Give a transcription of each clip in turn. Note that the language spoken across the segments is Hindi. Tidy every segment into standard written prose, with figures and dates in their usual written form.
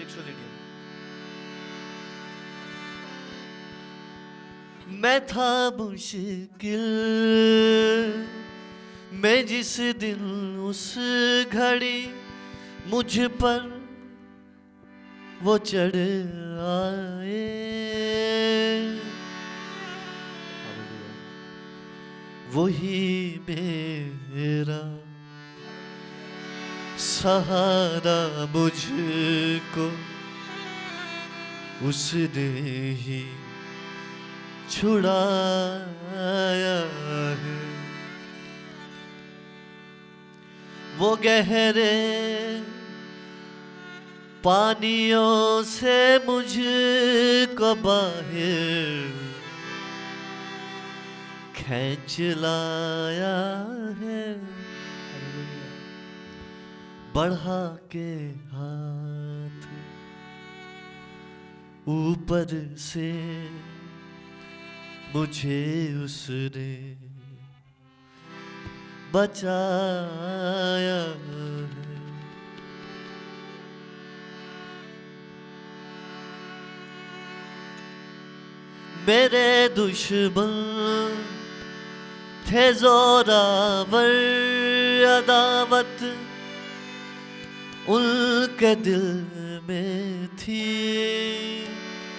मिक्सोलिडियम। मैं था मुश्किल मैं जिस दिन उस घड़ी मुझ पर वो चढ़ आए, वही मेरा सहारा मुझको उसने ही छुड़ाया है। वो गहरे पानियों से मुझको बाहर खींच लाया है, बढ़ा के हाथ ऊपर से मुझे उसने बचाया है। मेरे दुश्मन थे जोरावर, अदावत उनके दिल में थी।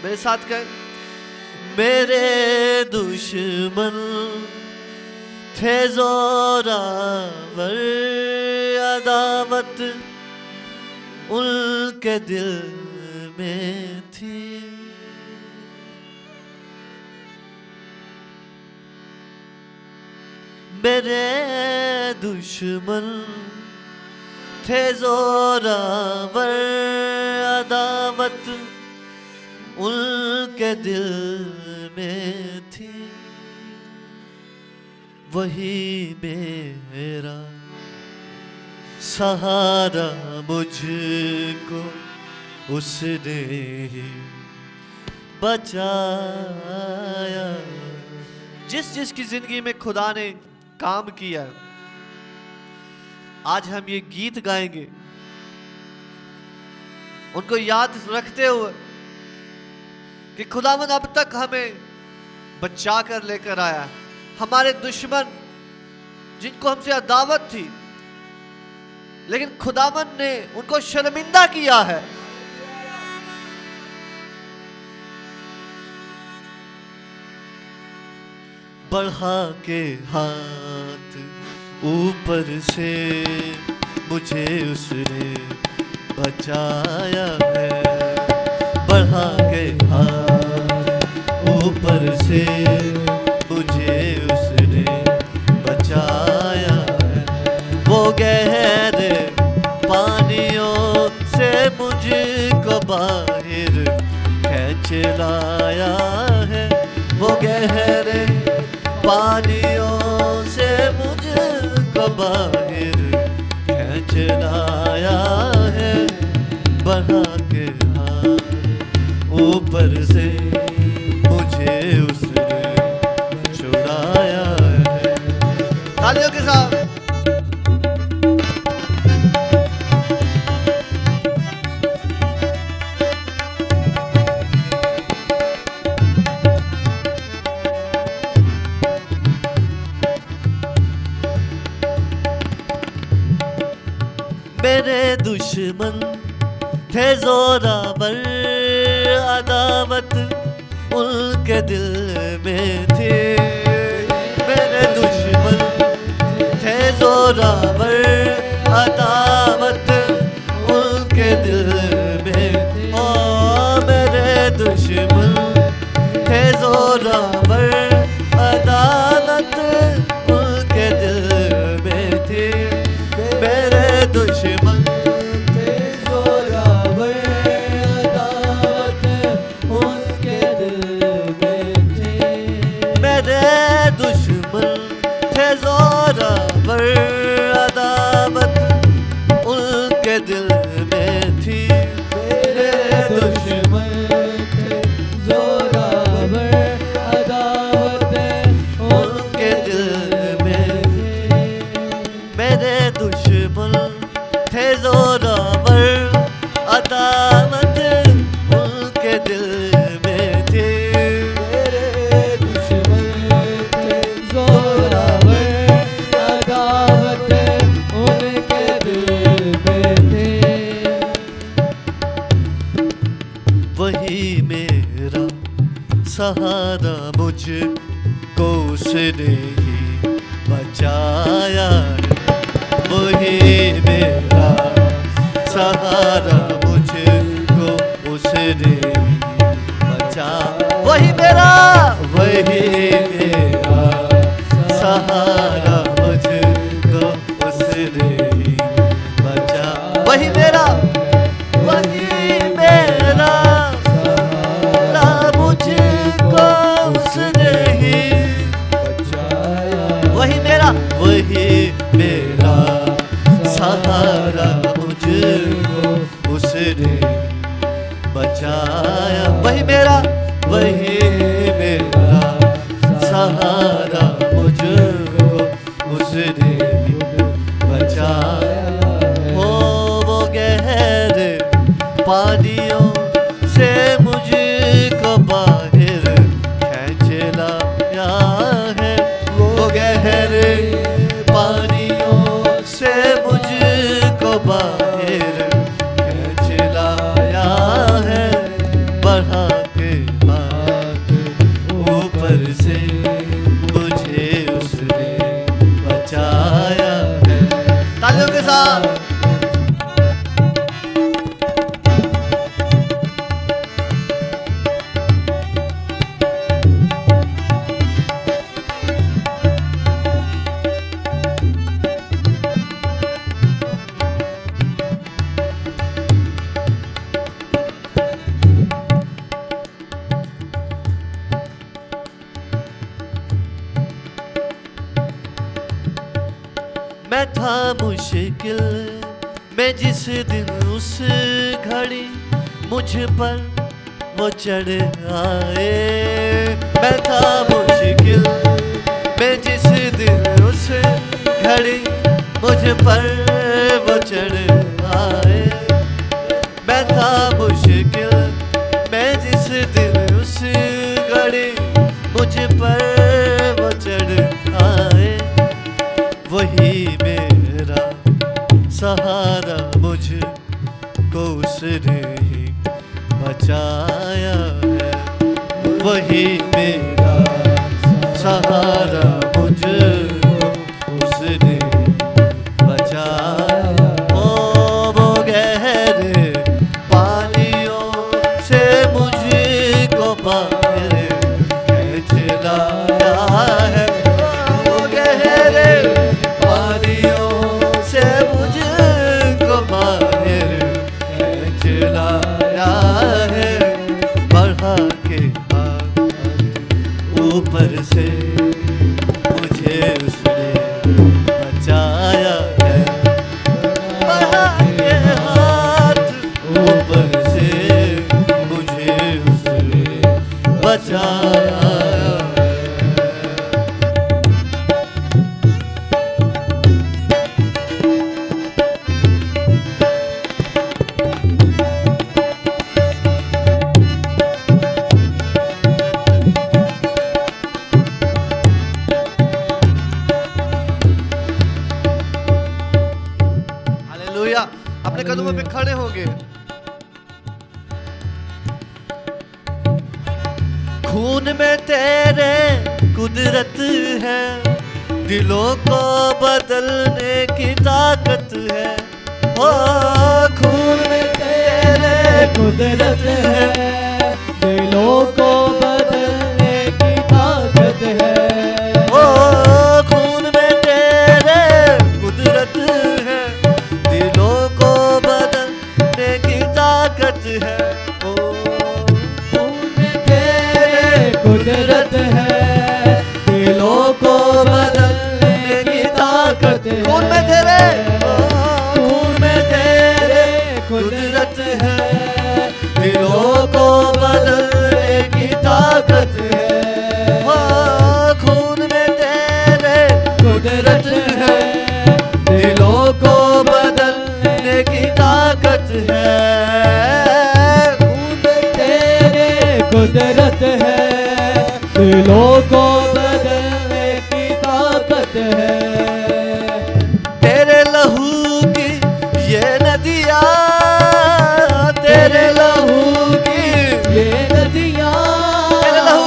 मेरे साथ कहें, मेरे दुश्मन थे जोरावर, अदावत उनके दिल में थी। मेरे दुश्मन थे जोरावर, अदावत उनके दिल में थी। वही मेरा सहारा मुझको उसने ही बचाया। जिस जिसकी जिंदगी में खुदा ने काम किया, आज हम ये गीत गाएंगे उनको याद रखते हुए कि खुदावंद अब तक हमें बचा कर लेकर आया। हमारे दुश्मन जिनको हमसे अदावत थी, लेकिन खुदावंद ने उनको शर्मिंदा किया है। बढ़ा के हाथ ऊपर से मुझे उसने बचाया है। बढ़ा के हाथ ऊपर से मुझे उसने बचाया है। वो गहरे पानियों से मुझको बाहर खींच लाया है। वो गहरे पानियों से मुझको बाहर खींच लाया है। बढ़ा के हाथ ऊपर से मुझे उसने छुड़ाया है। तालियों के साथ मेरे दुश्मन थे जोरावर, अदावत उनके दिल में थी। मेरे दुश्मन थे जोरावर, अदावत उनके दिल में थी। ओ मेरे दुश्मन थे जोरावर, अदावत उनके दिल में थी। मेरे दुश्मन थे जोरावर, अदावत उनके दिल में थी। मेरे दुश्मन थे जोरावर, अदावत उनके दिल में थी। मेरे दुश्मन थे जोरावर, अदावत उनके दिल में थी। मेरे दुश्मन थे जोरावर, अदावत सहारा मुझको उसने ही बचाया है, वही मेरा सहारा मुझको उसने ही बचा, वही मेरा सहारा मुझको उसने ही बचा, वही मेरा मुझको उसने ही बचाया, वही मेरा सहारा मुझको उसने बचाया, वही मेरा सहारा मुझको उसने बचाया। हो वो गहरे पानियों से मुझको बाहर खींच लाया है, वो गहरे पानियों से मुझको बाहर खींच लाया है, बढ़ा के हाथ ऊपर से मुझे उसने बचाया है। तालियों के साथ मैं था मुश्किल में जिस दिन उस घड़ी मुझ पर वो चढ़ आए, मैं था मुश्किल में जिस दिन उस घड़ी मुझ पर वो चढ़ आए, मैं था मुश्किल में जिस दिन उस घड़ी मुझ पर वो चढ़ आए, वही मेरा सहारा मुझको उसने ही बचाया है, वही मेरा सहारा मुझको उसने बचाया। ओ वो गहरे पानियों से मुझको बाहर खींच लाया है, वो गहरे पानियों से मुझको बाहर खींच लाया है, बढ़ा के हाथ ऊपर से मुझे उसने बचाया है, बढ़ा के हाथ ऊपर से मुझे उसने बचाया है। हालेलुया। अपने कदमों पे खड़े होंगे। खून में तेरे कुदरत है, दिलों को बदलने की ताकत है, ओ खून में तेरे कुदरत है, दिलों को बदलने की ताकत है, ओ खून में तेरे कुदरत है, दिलों को बदलने की ताकत है, ओ खून में तेरे कुदरत है, दिलों को बदलने की ताकत है, खून में तेरे कुदरत है, दिलों को बदलने की ताकत है, खून में तेरे कुदरत है, दिलों को बदलने की ताकत है, खून में तेरे कुदरत है, दिलों को बदलने की ताकत है, तेरे लहू की ये नदियाँ, तेरे लहू की ये नदियाँ, तेरे लहू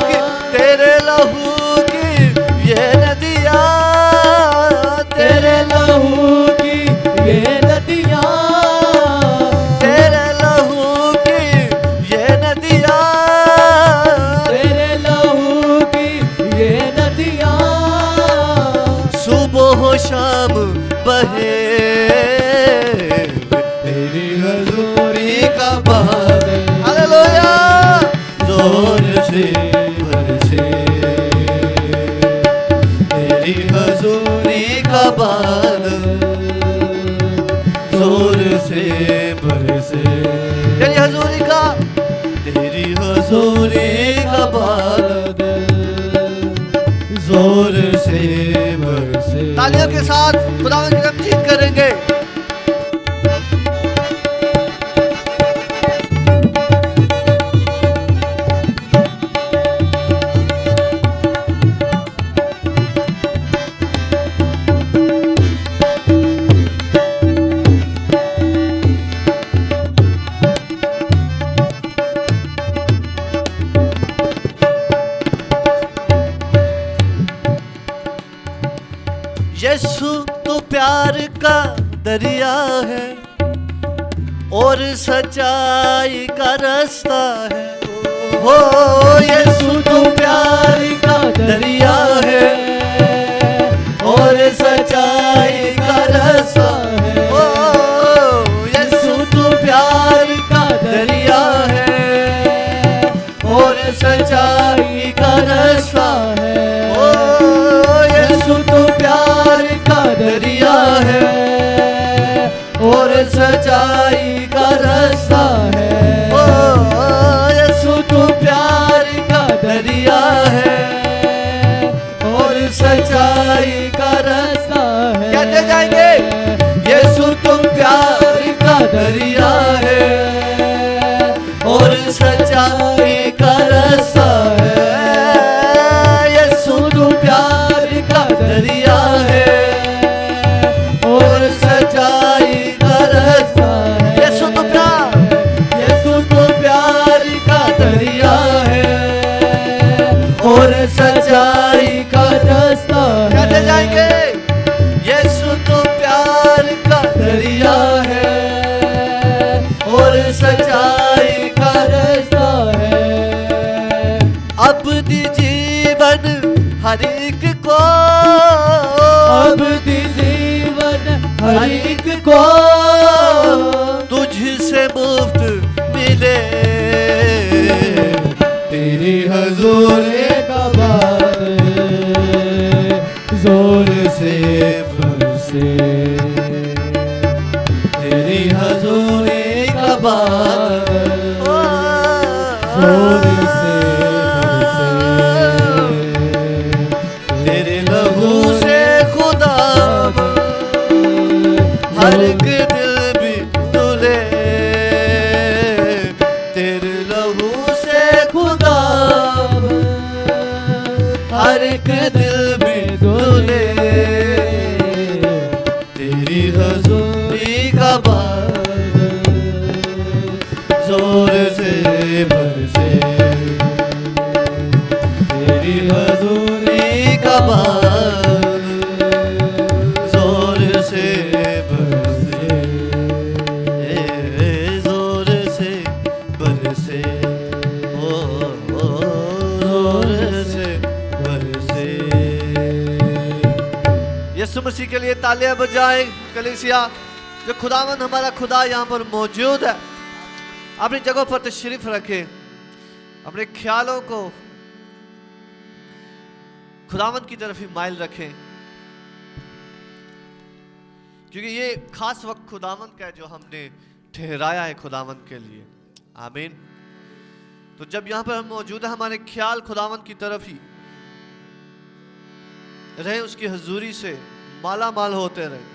हजूरी का बादल जोर से बरसे। तालियों के साथ खुदावन की तमजीद करेंगे। यीशु तो प्यार का दरिया है और सच्चाई का रास्ता है। हो यीशु तो प्यार का दरिया है और सच्चाई का रास्ता है। हो यीशु तो प्यार का दरिया है और सच्चाई का रास्ता है। दरिया है और सच्चाई का रास्ता है। ओ यीशु तो प्यार का दरिया है और सच्चाई का रास्ता है। कहते जाएंगे यीशु तो प्यार का दरिया है और सच्चाई का रास्ता है। यीशु तो प्यार का दरिया है और सच्चाई का रास्ता है। यीशु तो प्यार का दरिया है और सच्चाई का रास्ता है। कहते जाएंगे यीशु तो प्यार का दरिया है और सच्चाई का रास्ता है। अब दी जीवन हर एक को, अब दी हर एक को तुझसे मुफ्त मिले। तेरी हजूरी का बादल जोर से बरसे। तेरी हजूरी का बादल जोर से बरसे। तेरे लहू से खुदा हर एक दिल भी तुले। तेरे लहू से खुदा हर एक दिल भी तुले। तेरी हजूरी का बादल जोर से बरसे। तेरी हजूरी का बादल जोर से यीशु मसीह के लिए तालियां बजाएं। कलीसिया, जो खुदावंद हमारा खुदा यहाँ पर मौजूद है, अपनी जगहों पर तशरीफ रखें। अपने ख्यालों को खुदावंद की तरफ ही माइल रखें, क्योंकि ये खास वक्त खुदावंद का है जो हमने ठहराया है खुदावंद के लिए। आमीन। तो जब यहाँ पर हम मौजूद है, हमारे ख्याल खुदावंद की तरफ ही रहे, उसकी हजूरी से माला माल होते रहे।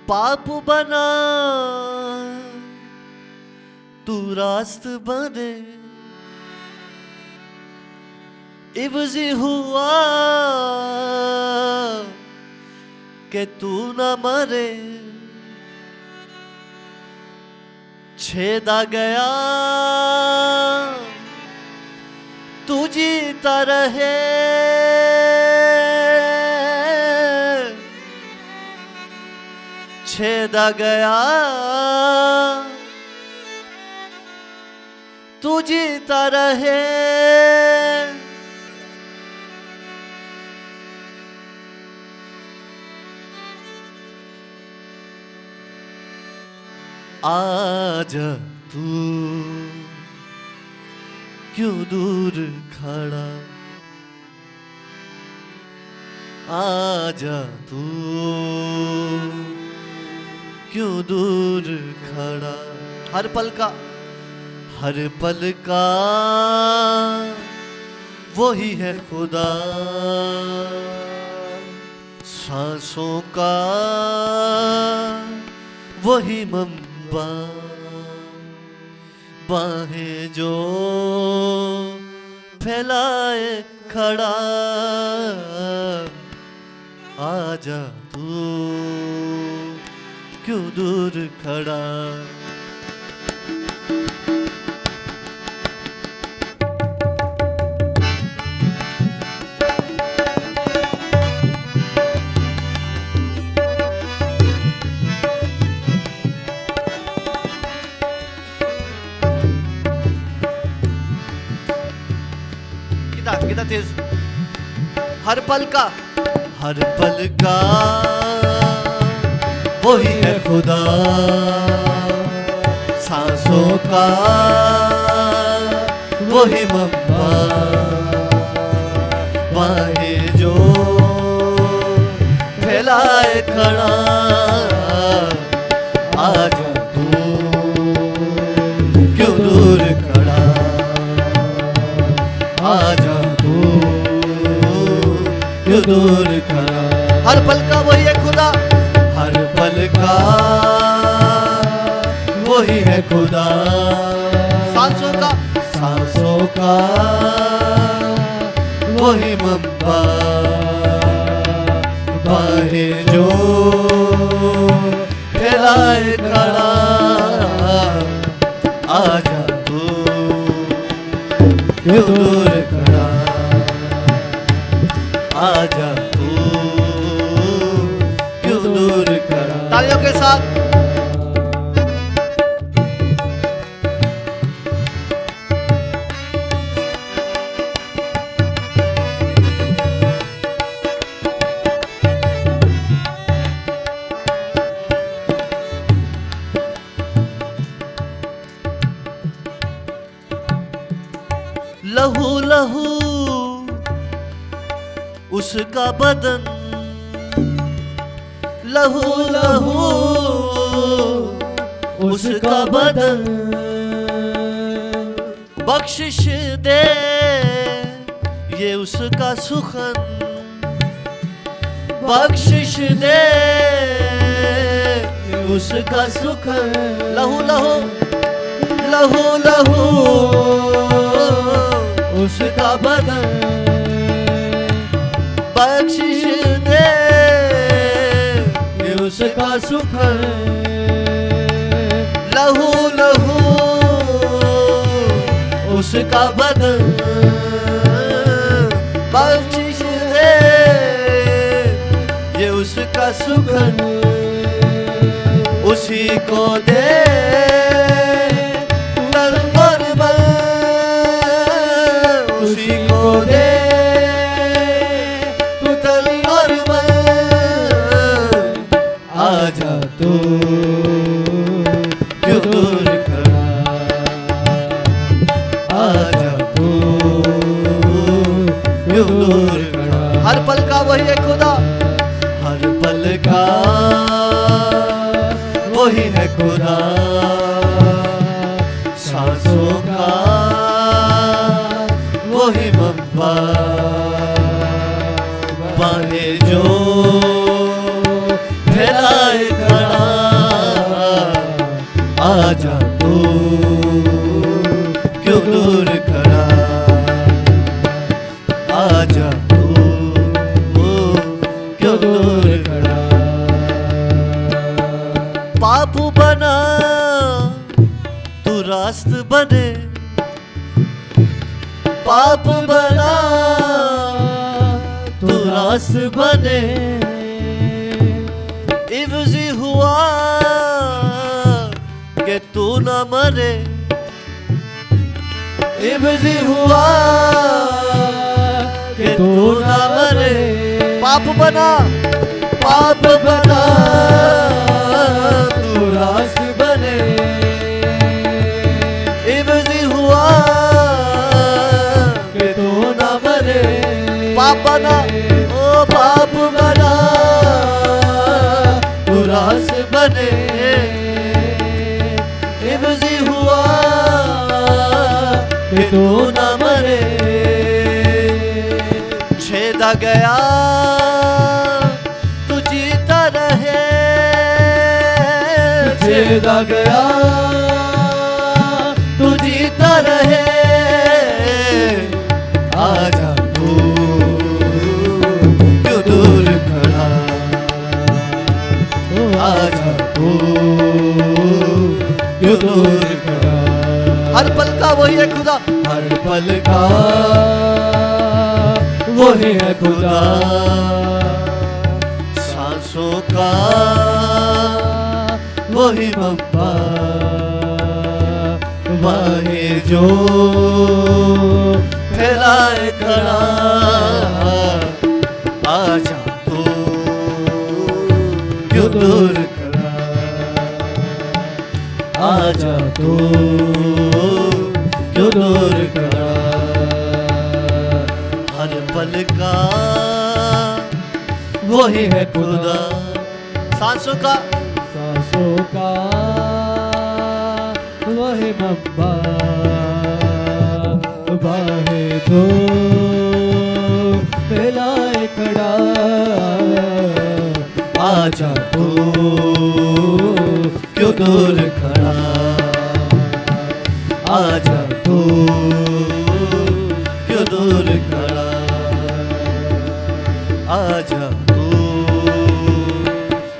पाप बना तू रास्त बने, इब्ज़ी हुआ कि तू न मरे, छेदा गया तू जीता रहे, छेदा गया तू जीता रहे। आजा तू क्यों दूर खड़ा, आजा तू क्यों दूर खड़ा। हर पल का वही है खुदा, सांसों का वही मंबा, बाहें जो फैलाए खड़ा। आजा तू क्यों दूर खड़ा। कितना तेज। हर पल का वही है खुदा, सांसों का वही मंबा, बाहें जो फैलाए खड़ा। आजा तू क्यों दूर खड़ा, आजा क्यों दूर खड़ा। हर पल का वही है खुदा, हर पल का वही है खुदा, सांसों का वही मंबा, बाहें जो फैलाए खड़ा। आजा तू क्यों दूर खड़ा, आजा तू क्यों दूर खड़ा। तालियों के साथ लहू लहू उसका बदन, लहू लहू उसका बदन, बख्शिश दे ये उसका सुखन, बख्शिश दे उसका सुखन। लहू लहू लहू लहू उसका बदन, बख्शिश दे ये उसका सुख। लहू लहू उसका बदन, बख्शिश दे ये उसका सुख। उसी को दे उसी को दे तू तलवार बन। आजा तू क्यों दूर खड़ा, आजा तू क्यों दूर खड़ा। हर पल का वही है खुदा, हर पल का वही है खुदा, सांसों का वही मंबा, बाहें जो फैलाए खड़ा। आजा तू क्यों दूर खड़ा, आजा तू क्यों दूर खड़ा। बाबू बना तू रास्त बने, पाप बना तू रास बने। इब्ज़ी हुआ कि तू न मरे, इब्जी हुआ कि तू न मरे। पाप बना तू रास बने, इब्जी हुआ कि तू न मरे। पाप बना, ओ पाप बना तू रास बने, इब्जी हुआ कि तू न मरे। छेदा गया तू जीता रहे, छेदा गया तू जीता रहे। आजा तू क्यों दूर खड़ा, आजा तू क्यों दूर खड़ा। हर पल का वही है खुदा, हर पल का वही है खुदा। सांसों का वही मब्बा, वही जो फैलाए खड़ा। आजा तू क्यों दूर खड़ा, आजा तू क्यों दूर खड़ा। हर पल का वही है खुदा। सांसों का वही मब्बा, वही जो फैलाए खड़ा। आजा तू क्यों दूर खड़ा, आजा तू क्यों दूर खड़ा। आजा तू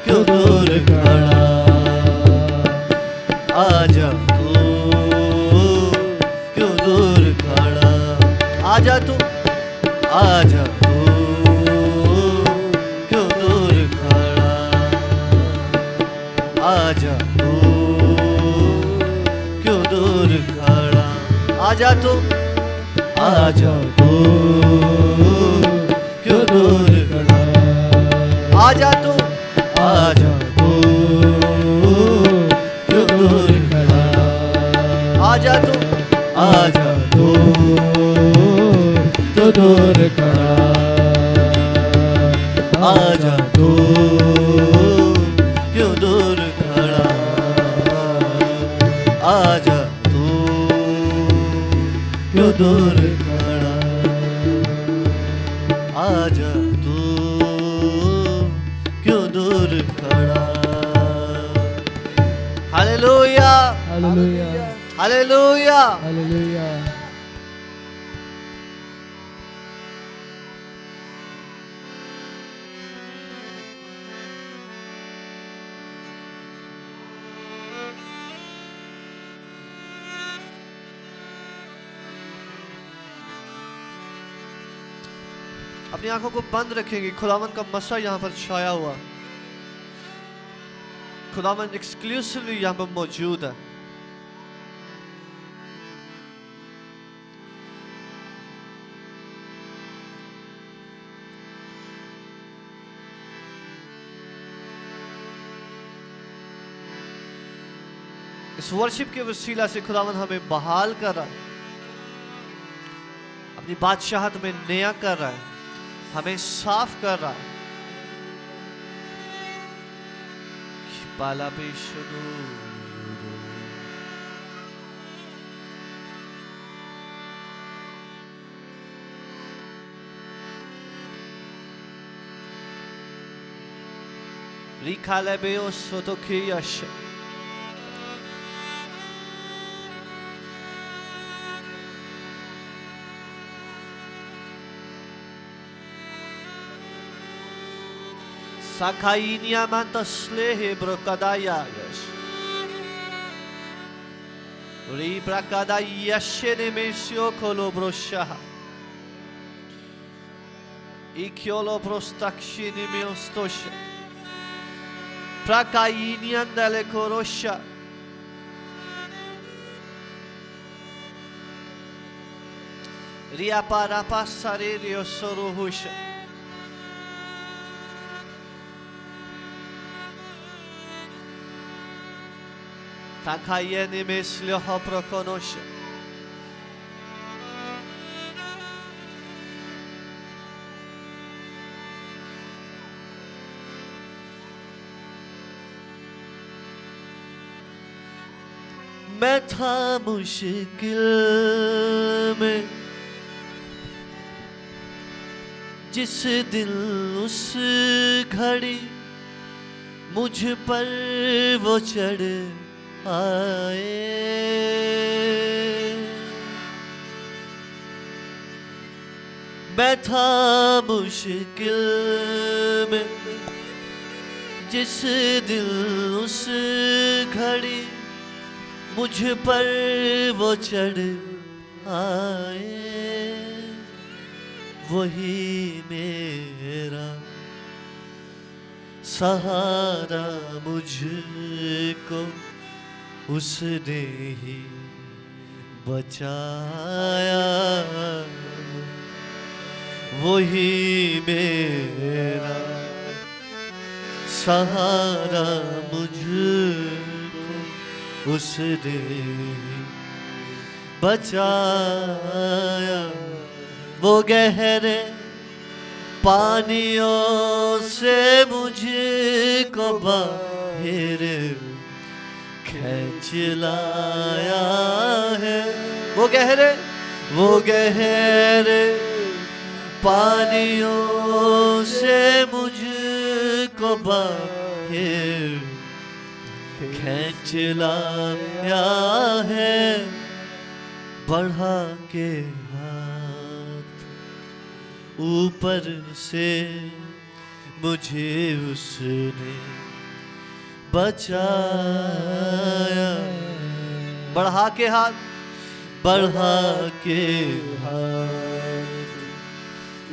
क्यों दूर खड़ा, आजा तू क्यों दूर खड़ा। आजा तू, आजा तू क्यों दूर खड़ा, आजा तू क्यों दूर खड़ा। आजा तू, आजा तू क्यों दूर खड़ा। आजा तू, आजा तू क्यों दूर खड़ा। आजा तू, आजा तू क्यों दूर खड़ा। आजा तू क्यों दूर खड़ा। आजा तू क्यों दूर खड़ा। आजा तू क्यों दूर खड़ा। Hallelujah, hallelujah, hallelujah, hallelujah. अपनी आंखों को बंद रखेंगे। खुदावन का मसा यहाँ पर छाया हुआ, खुदावन एक्सक्लूसिवली यहाँ पर मौजूद है। इस वर्शिप के वसीला से खुदावन हमें बहाल कर रहा है, अपनी बादशाहत में नया कर रहा है, हमें साफ कर रहा है। पाला पेशुदू रिखाले बेओ सोतो खियाश Sakainia mantaslehe brokadayas. Ribrakadayashene mesio kolobroshaha. Ikiolo prostakshini miostosha. Prakainian dale korosha. Ria para passare rio soruhush. Takaye ni mislio hoprokonosh. मैं था मुश्किल में जिस दिन उस घड़ी मुझ पर वो चढ़ आए। मैं था मुश्किल में जिस दिन उस घड़ी मुझ पर वो चढ़ आए। वही मेरा सहारा मुझको उसने ही बचाया। वही मेरा सहारा मुझको उसने बचाया। वो गहरे पानियों से मुझको बाहर खींच लाया है। वो गहरे पानियों से मुझको बाहर खींच लाया है। बढ़ा के हाथ ऊपर से मुझे उसने बचाया। बढ़ा के हाथ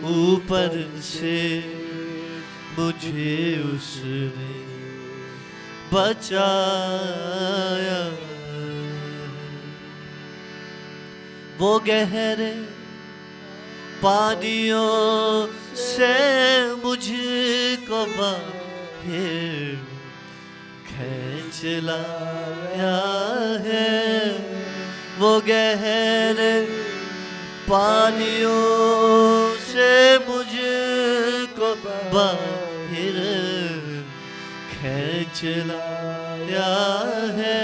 ऊपर से मुझे उसने बचाया। वो गहरे पानियों से मुझको बाहर खींच लाया है। वो गहरे पानियों से मुझको बाहर खींच लाया है।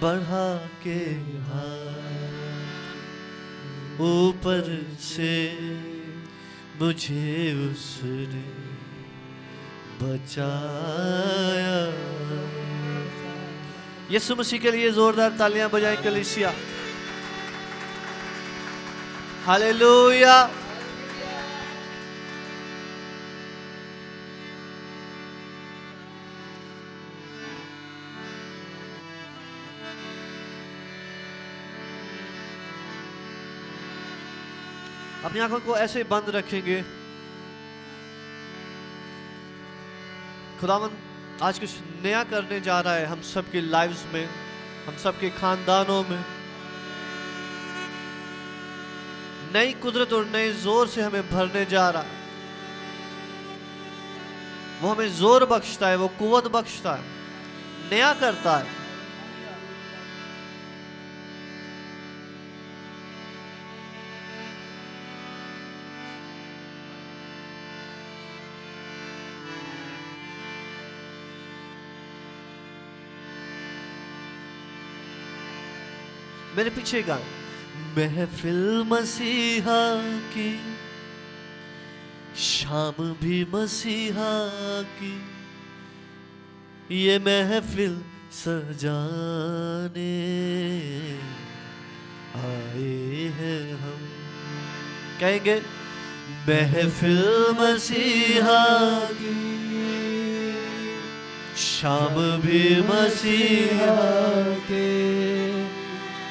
बढ़ा के हाथ ऊपर से मुझे उसने बचाया। यीशु मसीह के लिए जोरदार तालियां बजाएं कलीसिया। हालेलुया। अपनी आंखों को ऐसे बंद रखेंगे। खुदावंद आज कुछ नया करने जा रहा है हम सबकी लाइव्स में, हम सबके खानदानों में। नई कुदरत और नए जोर से हमें भरने जा रहा है। वो हमें जोर बख्शता है, वो कुवत बख्शता है, नया करता है। मेरे पीछे गान महफिल मसीहा की, शाम भी मसीहा की, ये महफिल सजाने आए हैं हम। कहेंगे महफिल मसीहा की, शाम भी मसीहा के,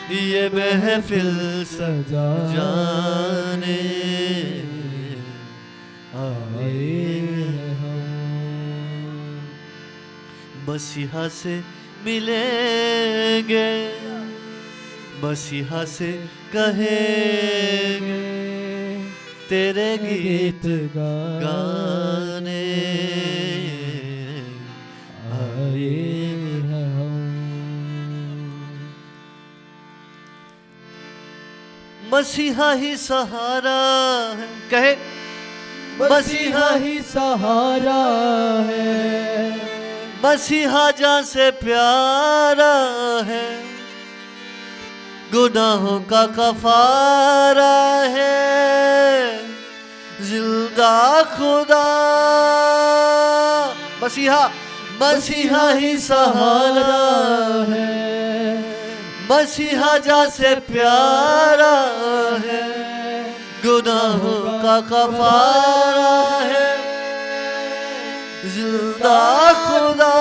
ये महफिल सजाने आए हम। मसीहा से मिलेंगे, मसीहा से कहेंगे तेरे गीत गाने आए हैं हम। मसीहा ही सहारा है, कहे मसीहा ही सहारा है, मसीहा जान से प्यारा है, गुनाहों का कफारा है, जिंदा खुदा। मसीहा मसीहा ही सहारा है, मसीहा जान से प्यारा है, गुनाहों का कफारा है, जिंदा खुदा।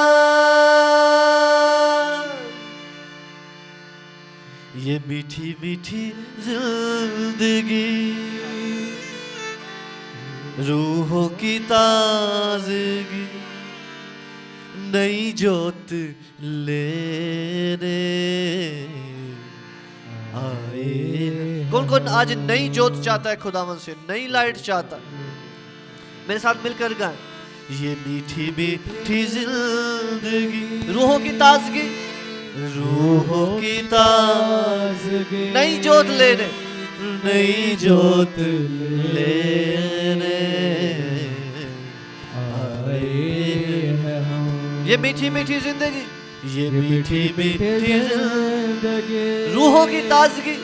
ये मीठी मीठी जिंदगी रूहों की ताजगी नई जोत लेने आए। कौन कौन आज नई जोत चाहता है खुदावन से, नई लाइट चाहता है? मेरे साथ मिलकर गाएं। ये मीठी मीठी जिंदगी रूहों की ताजगी, रूहों की ताजगी नई जोत लेने, नई जोत लेने आए हैं हम। ये मीठी मीठी जिंदगी, ये मीठी मीठी जिंदगी रूहों की ताजगी,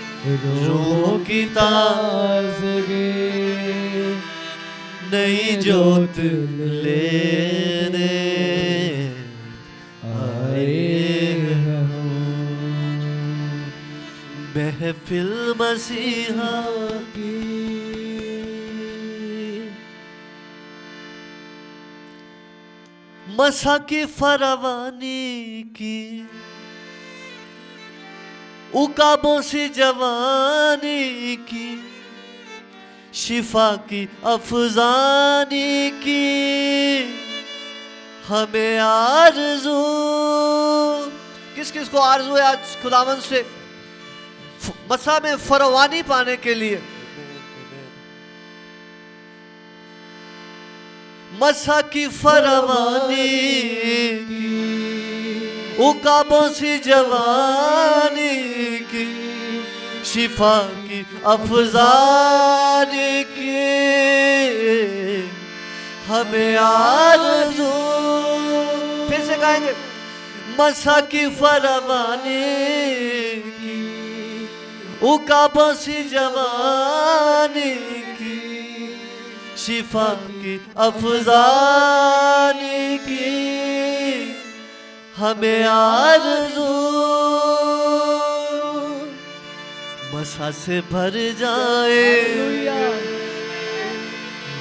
रूहों की ताजगी नई जोत लेने आए हैं हम। महफिल मसीहा की मसा की फरवानी की, उकाबों से जवानी की, शिफा की अफजानी की हमें आरज़ू। किस किस को आरज़ू है आज खुदावन से मसा में फरवानी पाने के लिए? मसा की फरवानी की, उकाबों से जवानी की, शिफा की अफजानी की हमें आरज़ू। फिर से गाएंगे। मसा की फरवानी की, उकाबों से जवानी की, शिफा की अफजानी की हमें आरज़ू। मसा से भर जाएंगे,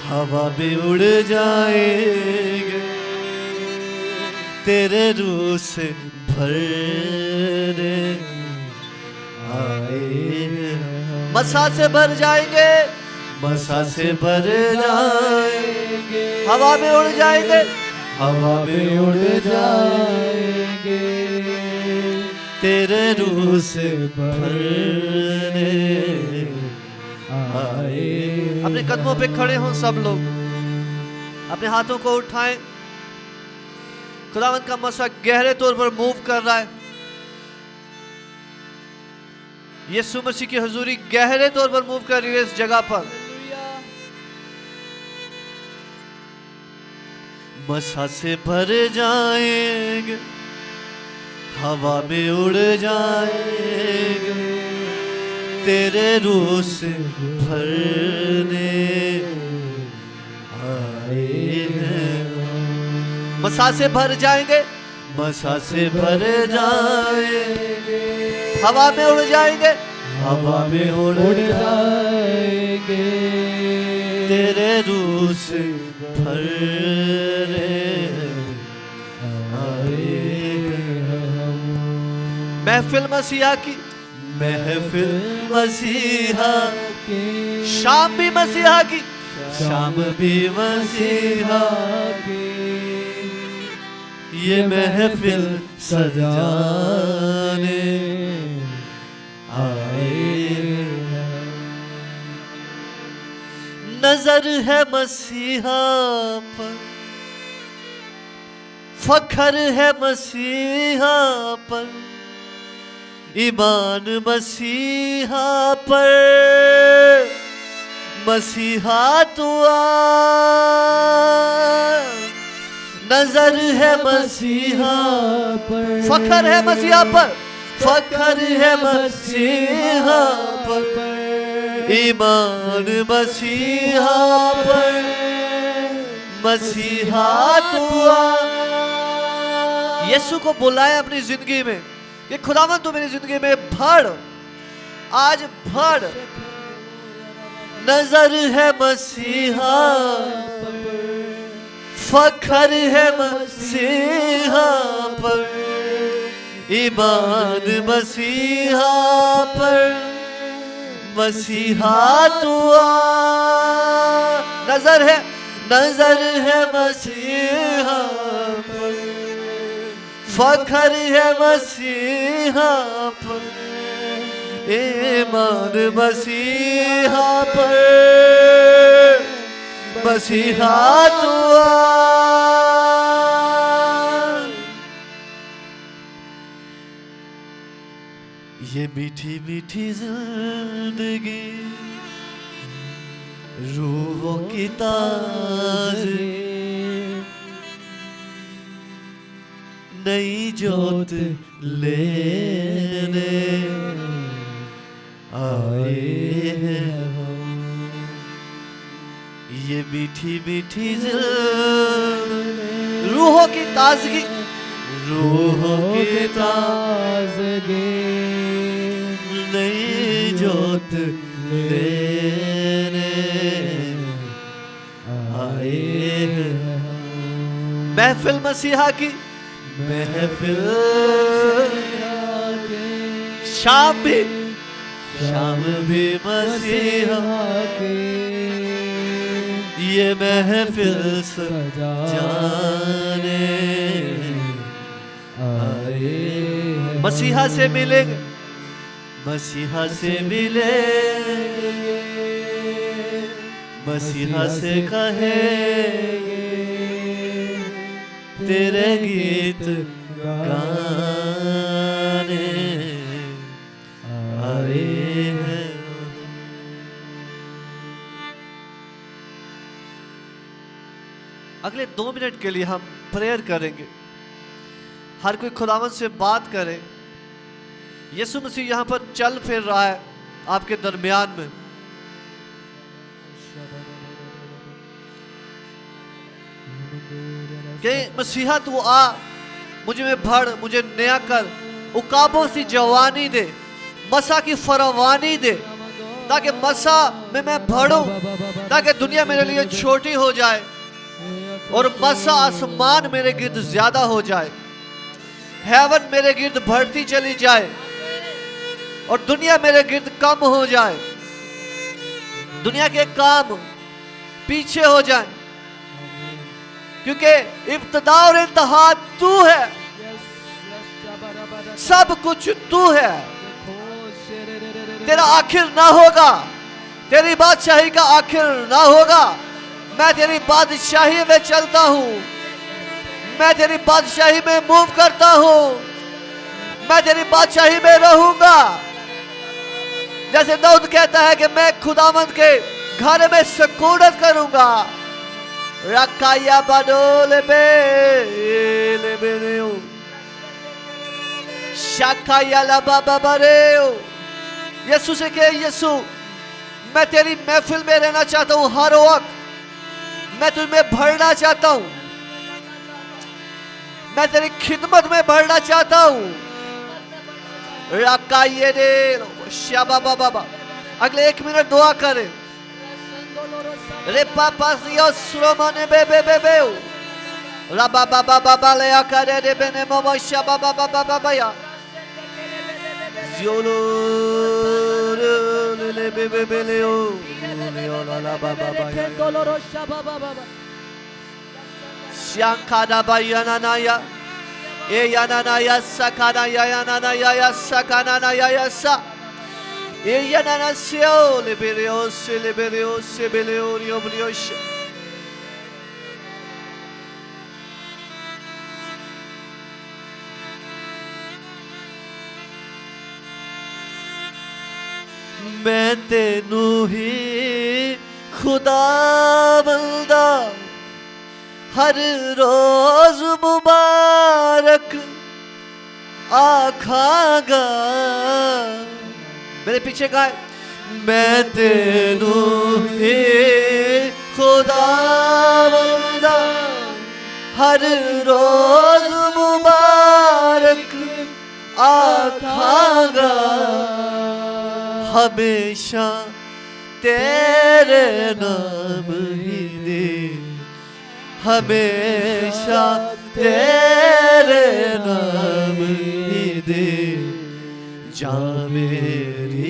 हवा में उड़ जाएंगे, तेरे रूह से भरने आए। मसा से भर जाएंगे, मसा से भर जाएंगे, हवा में उड़ जाएंगे, हवा में उड़ जाएंगे, तेरे रूह से भरने आए। अपने कदमों पे खड़े हों सब लोग, अपने हाथों को उठाएं। खुदावंद का मसा गहरे तौर पर मूव कर रहा है। यीशु मसीह की हुजूरी गहरे तौर पर मूव कर रही है इस जगह पर। मसा से भर जाएंगे, हवा में उड़ जाएंगे, तेरे रूह से भरने आए हैं। मसा से भर जाएंगे, मसा से भर जाएंगे, हवा में उड़ जाएंगे, हवा में उड़ जाएंगे, तेरे रूह से भरने आए हम। महफिल मसीहा की, महफिल मसीहा की, शाम भी मसीहा की, शाम भी मसीहा की, ये महफिल सजाने नजर है मसीहा पर, फखर है मसीहा पर, ईमान मसीहा पर, मसीहा तू आ। नजर है मसीहा पर, फखर है मसीहा पर, फखर है मसीहा पर, ईमान मसीहा पर, मसीहा तू आ। यीशु को बुलाए अपनी जिंदगी में कि खुदावन तू मेरी जिंदगी में भर, आज भर। नजर है मसीहा पर, फखर है मसीहा पर, ईमान मसीहा पर, मसीहा तू आ। नजर है मसीहा पर, फखर है मसीहा पर, ईमान मसीहा पर, मसीहा तू आ। ये मीठी मीठी जिंदगी रूहों की ताज़गी, नई जोत लेने आए हैं हम। ये मीठी मीठी रूहों की ताज़गी, रूहों की ताज़गी, नई जोत लेने आए हैं। महफिल मसीहा की महफिल, शाम भी मसीहा की ये महफिल सजाने आए हैं। मसीहा से मिलेंगे, मसीहा से मिलेंगे, मसीहा से कहेंगे तेरे गीत गाने आए हैं। अगले 2 मिनट के लिए हम प्रेयर करेंगे। हर कोई खुदावन से बात करे। यीशु मसीह यहाँ पर चल फिर रहा है आपके दरमियान में। कि मसीहा तू आ, मुझे में भर, मुझे नया कर, उकाबों सी जवानी दे, मसा की फरावानी दे, ताकि मसा में मैं भरूं, ताकि दुनिया मेरे लिए छोटी हो जाए और मसा आसमान मेरे गिर्द ज्यादा हो जाए, हेवन मेरे गिर्द बढ़ती चली जाए और दुनिया मेरे गिर्द कम हो जाए, दुनिया के काम पीछे हो जाए, क्योंकि इब्तिदा और इंतहा तू है, सब कुछ तू है। तेरा आखिर ना होगा, तेरी बादशाही का आखिर ना होगा। मैं तेरी बादशाही में चलता हूँ, मैं तेरी बादशाही में मूव करता हूँ, मैं तेरी बादशाही में रहूंगा। जैसे दाऊद कहता है कि मैं खुदावंद के घर में सुकूनत करूंगा। रकाया बडोले बेले बेरेओ, शाकाया लबाबा बरेओ। यीशु से कहे, यीशु मैं तेरी महफिल में रहना चाहता हूँ, हर वक्त मैं तुझमें भरना चाहता हूँ, मैं तेरी खिदमत में भरना चाहता हूँ। रकाये दे शाबा बाबा। अगले 1 मिनट दुआ करें। रे पापा सियो श्रोमने बे बे बे बे रबा बाबा बाबा ले आकारे दे बने मोमो शाबा बाबा बाबा बाया जियोलो ले बे बे बे ले ओ ला ला बाबा बाया श्यांकादा बाया ना ना या ए या ना ना या सकाना या ना ना या सकना ना या सा E ya nanasio liberios beliorio brios. मैं तेनू ही खुदा बंदा हर रोज मुबारक आखागा। मेरे पीछे का है, मैं तेनू ही खुदा बंदा हर रोज मुबारक आखागा। हमेशा तेरे नाम ही दे, हमेशा तेरे नाम ही दे। जा मेरी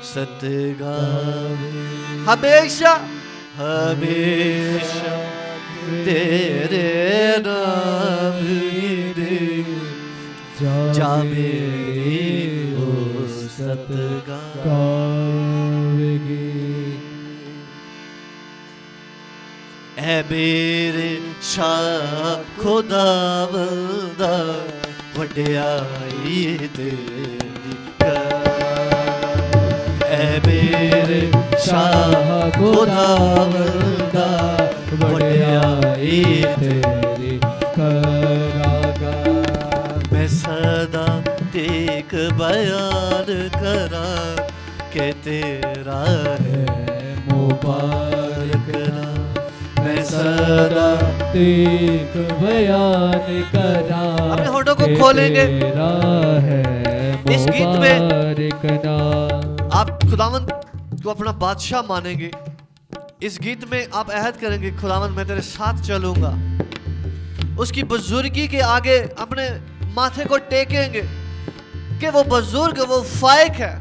सतगा हमेशा हमेशा तेरे नाम ही दे। जा मेरी सतगा ऐ मेरे शाह खुदावंदा वड्याई तेरी ऐ मेरे शाह खुदावंदा वड्याई तेरी करागा। मैं सदा एक बयान करा के तेरा है मुबारक नाम। मैं सदा एक बयान करा अपने होठों को खोलेंगे। तेरा है इस गीत में मुबारक नाम। आप खुदावंद को अपना बादशाह मानेंगे। इस गीत में आप अहद करेंगे, खुदावंद मैं तेरे साथ चलूंगा। उसकी बुजुर्गी के आगे अपने माथे को टेकेंगे कि वो बुजुर्ग, वो फाइक है।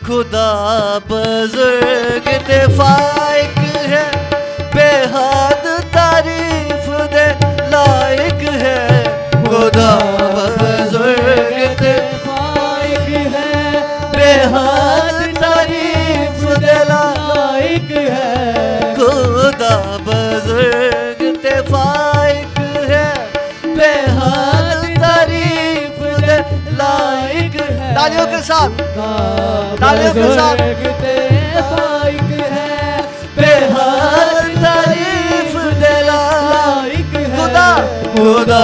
खुदा बुजुर्ग ते फाइक है, बेहद तारीफ दे लायक है। खुदा बुजुर्ग ते फाइक है, बेहद तारीफ दे लायक है। खुदा बुजुर्ग ते फाइक है, बेहद तारीफ दे लायक है। तालियों के साथ, तालियों के साथ। फाइक है, बेहद तारीफ दे लायक है। खुदा खुदा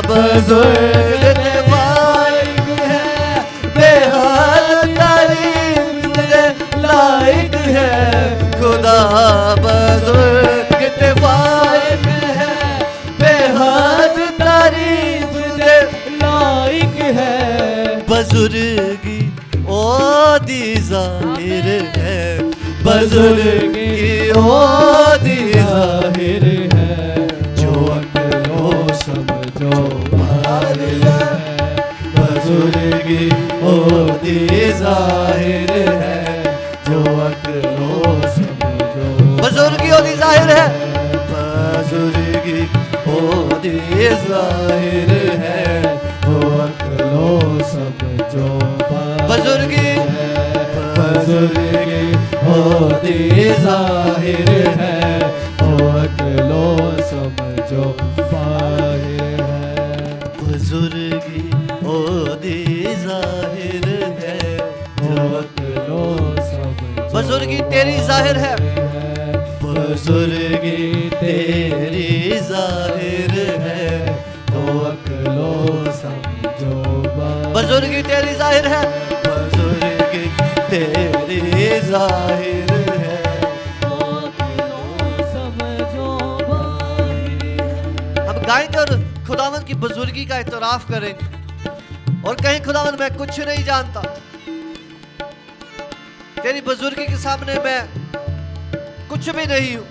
बुजुर्ग ते फाइक है, बेहद तारीफ दे लायक है। खुदा बुजुर्ग ते फाइक है, बेहद तारीफ दे लायक है। बुजुर्गी ओदी जाहिर है, बुजुर्गी ओदी जाहिर है। जो अकलो समझो मार है, बुजुर्गी ओदी जाहिर है। जो अकलो समझो बुजुर्गी ओदी जाहिर है, बुजुर्गी ओदी जाहिर है। जो अकलो समझो बुजुर्गी बुजुर्गी होती जाहिर है। जो अकलो समझो बाहिर है। बुजुर्गी ओदी जाहिर है। जो अकलो समझो बुजुर्गी तेरी जाहिर है, बुजुर्गी तेरी जाहिर है। तो अकलो समझो बुजुर्गी तेरी जाहिर है, बुजुर्गी तेरी जाहिर है। हम गाएंगे और खुदावंद की बुजुर्गी का इतराफ करेंगे और कहीं खुदावंद मैं कुछ नहीं जानता, तेरी बुजुर्गी के सामने मैं कुछ भी नहीं हूं,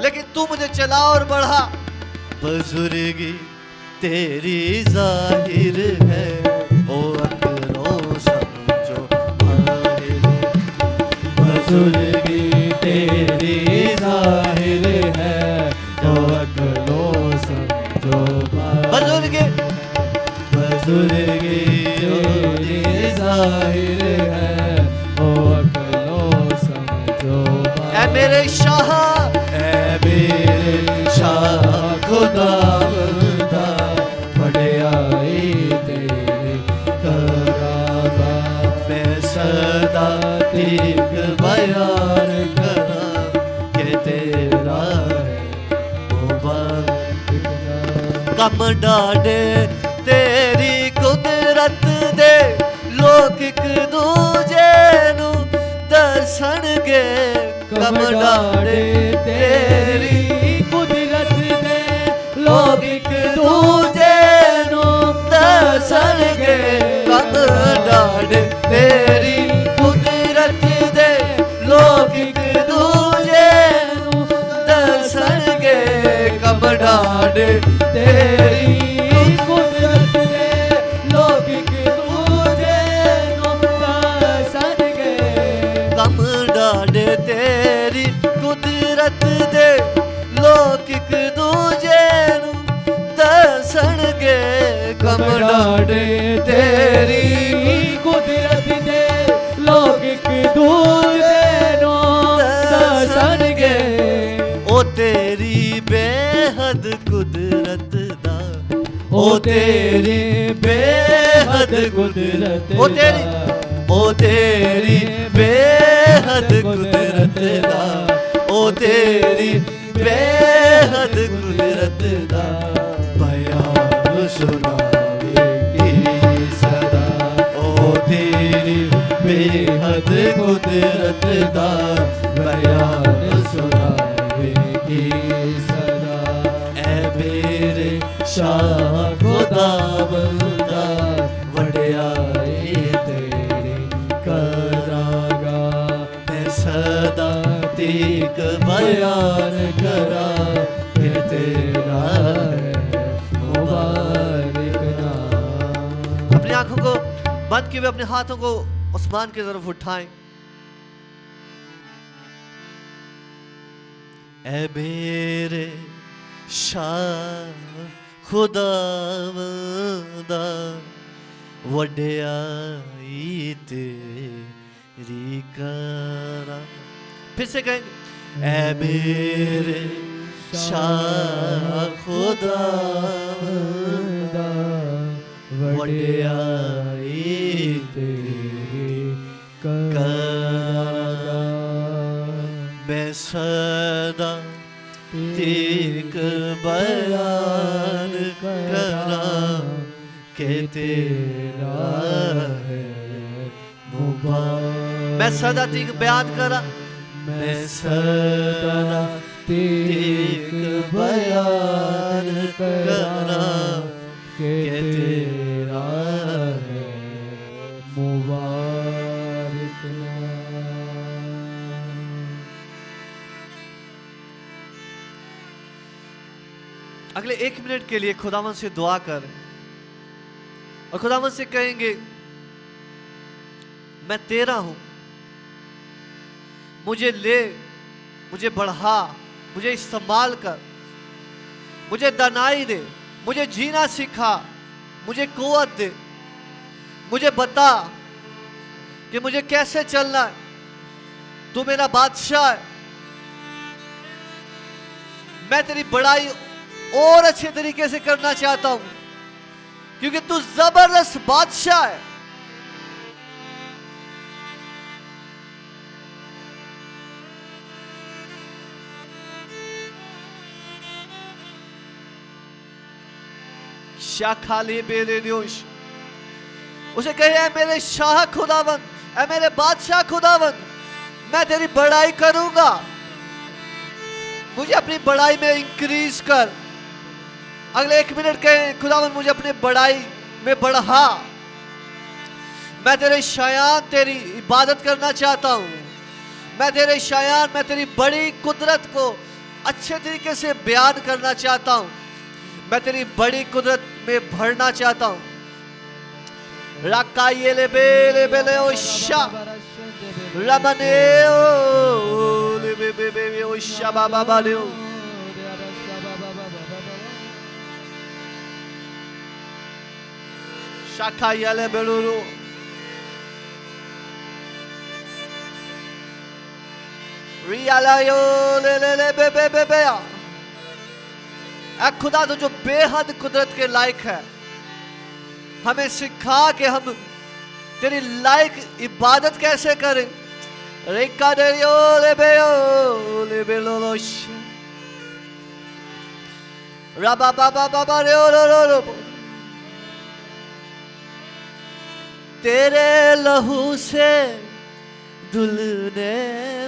लेकिन तू मुझे चला और बढ़ा। बुजुर्गी तेरी जाहिर है, ओ अकलो समझो बाहिर। बुजुर्गी तेरी जाहिर है। जो अकलो समझो बाहिर। बुजुर्गी बुजुर्गी तेरी जाहिर है, ओ अकलो समझो ऐ मेरे शाह, ऐ मेरे शाह खुदावंदा, वड्याई तेरी करांगा, मैं सदा तीक बयान करा कि तेरा है मुबारक। कम डाडे तेरी कुदरत दे, लोक एक दूजे नू दसणगे। कम डाडे तेरी कुदरत दे, लोग एक दूजे नू दसणगे। कम डाडे तेरी कुदरत दे, लोक एक दूजे नू दसणगे। कम डाडे तेरी कुदरत दे, लोग एक दूजे नू दसणगे। कम डाडे तेरी कुदरत दे, लोक एक दूजे नू दसणगे। कम डाडे तेरी कुदरत दे, लोग एक दूजे नू दसणगे। ओ तेरी बेहद कुदरत दा, ओ तेरी बेहद कुदरत ओ तेरी ओ तेरी बेहद कुदरत दा, ओ तेरी बेहद कुदरत दा, बयान सुनावेगी सदा। ओ तेरी बेहद कुदरत दा, बयान सुनावेगी सदा। ऐ मेरे शाह खुदावंदा, वड्याई तेरी करांगा, मैं सदा तीक बयान करा कि तेरा है मुबारक नाम। अपनी आंखों को बंद किए हुए अपने हाथों को आसमान की तरफ उठाएं। ऐ मेरे शाह खुदावंदा, वड्याई तेरी करा। फिर से कहेंगे, ऐ मेरे शाह खुदावंदा, वड्याई तेरी करांगा, मैं सदा तीक बयान करा कि तेरा है मुबारक। मैं सदा तीक बयान करा, मैं सदा तीक बयान करा कि तेरा है मुबारक नाम। अगले 1 मिनट के लिए खुदावन से दुआ कर और खुदावन से कहेंगे, मैं तेरा हूं, मुझे ले, मुझे बढ़ा, मुझे इस्तेमाल कर, मुझे दानाई दे, मुझे जीना सिखा, मुझे कुव्वत दे, मुझे बता कि मुझे कैसे चलना है। तू मेरा बादशाह है, मैं तेरी बड़ाई और अच्छे तरीके से करना चाहता हूं, क्योंकि तू जबरदस्त बादशाह है। शाखाली बेले न्यूश उसे कहे, ऐ मेरे शाह खुदावन, ऐ मेरे बादशाह खुदावन, मैं तेरी बड़ाई करूंगा, मुझे अपनी बड़ाई में इंक्रीज कर। अगले 1 मिनट कहे, खुदावन मुझे अपनी बड़ाई में बढ़ा, मैं तेरे शायान तेरी इबादत करना चाहता हूं, मैं तेरे शायान, मैं तेरी बड़ी कुदरत को अच्छे तरीके से बयान करना चाहता हूं, मैं तेरी बड़ी कुदरत में भरना चाहता हूं। राकाये ले बेले ओशा रमने ओ ले बे ओशा बाबा बाले। शाखा यले बेलुरु रियाला यो ले बे बे बे बे ऐ खुदा तो जो बेहद कुदरत के लायक है, हमें सिखा कि हम तेरी लायक इबादत कैसे करें। रेका दे यो ले बे लो लोश रबा बाबा बाबा रे ओ रो तेरे लहू से धुलने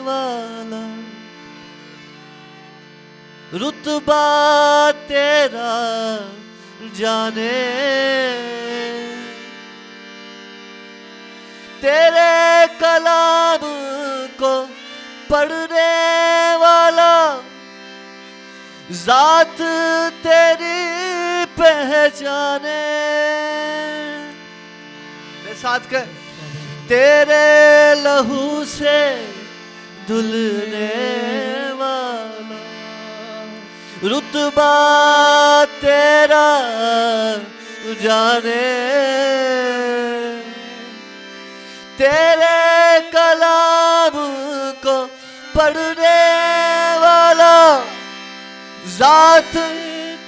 वाला रुतबा तेरा जाने, तेरे कलाम को पढ़ने वाला जात तेरी पहचाने। मेरे साथ कह, तेरे लहू से धुलने वाला रुतबा तेरा जाने, तेरे कलाम को पढ़ने वाला जात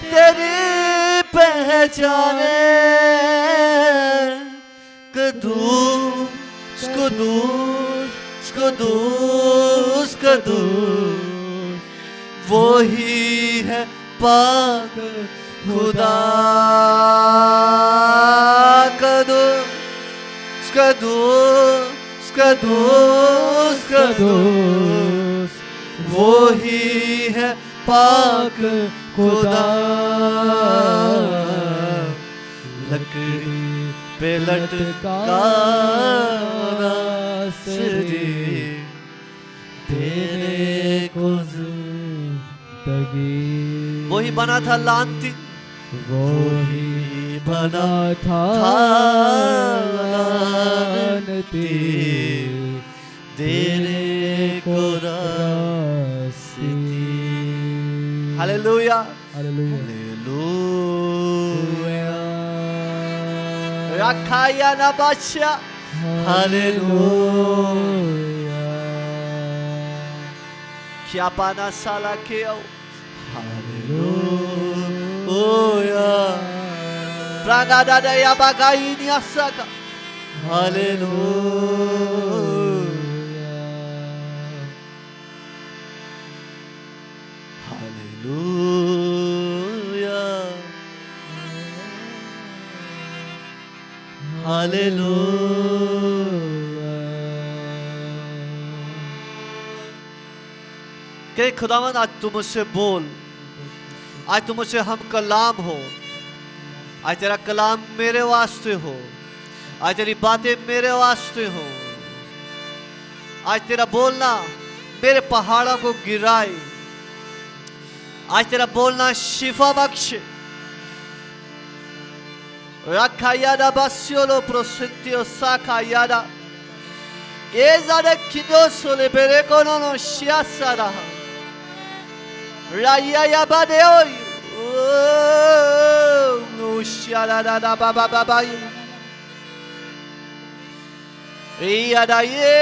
तेरी पहचाने। कदूस कदूस कदूस कदूस वो ही है पाक खुदा। कदूस कदूस कदूस कदूस वो ही है पाक खुदा। लकड़ी पे लटका नासरी तेरे को जिंदगी। वही बना था लानती, वही बना था लानती तेरे को रास्ती। हालेलुया हालेलुया रखाया ना बादशाह। हालेलुया क्या पाना साला के आओ। हालेलुया प्राणा दादा या बागाई नियासका। Hallelujah hallelujah hallelujah. कि खुदावंद आज तुम मुझसे बोल, आज तुम मुझसे हम कलाम हो, आज तेरा कलाम मेरे वास्ते हो, आज तेरी बातें मेरे वास्ते हो, आज तेरा बोलना मेरे पहाड़ों को गिराए, आज तेरा बोलना शिफा बख्श। रखा यादा बस्योलो प्रोसित्यो साखा यादा एज़ारे किदो सोले बेरे कोनो नो शियासा रहा राया या बादे ओय नो शियारा दा बाबा बाबा यादा ये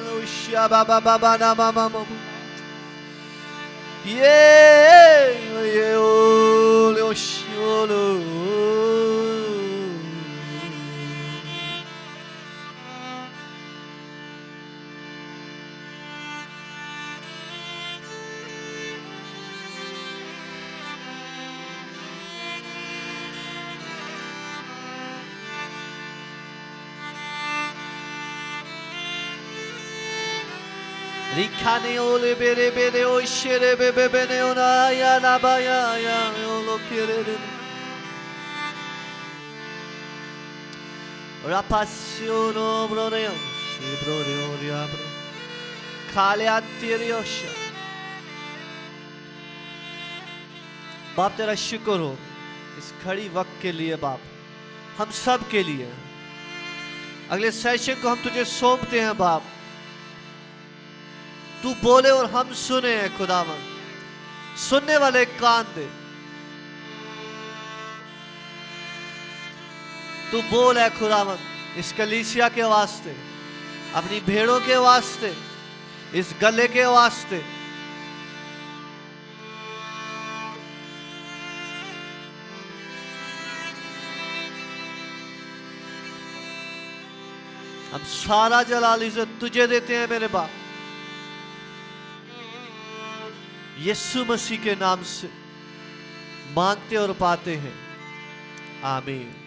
नो शिया बाबा बाबा ना मामा ये o shiolo. Ricane ole bere bere o shere bebe bene ona ya na ba ya lo kere. Rapassiono broneo, si broneo riabro. Kale atiriosha. बाप तेरा शुक्र हो इस खड़ी वक्त के लिए बाप, हम सब के लिए। अगले सेशन को हम तुझे सौंपते हैं बाप, तू बोले और हम सुने हैं खुदावन, सुनने वाले कान दे। तू बोल है खुदावंद इस कलीसिया के वास्ते, अपनी भेड़ों के वास्ते, इस गले के वास्ते। हम सारा जलाल इज्जत तुझे देते हैं मेरे बाप, यीशु मसीह के नाम से मांगते और पाते हैं, आमीन।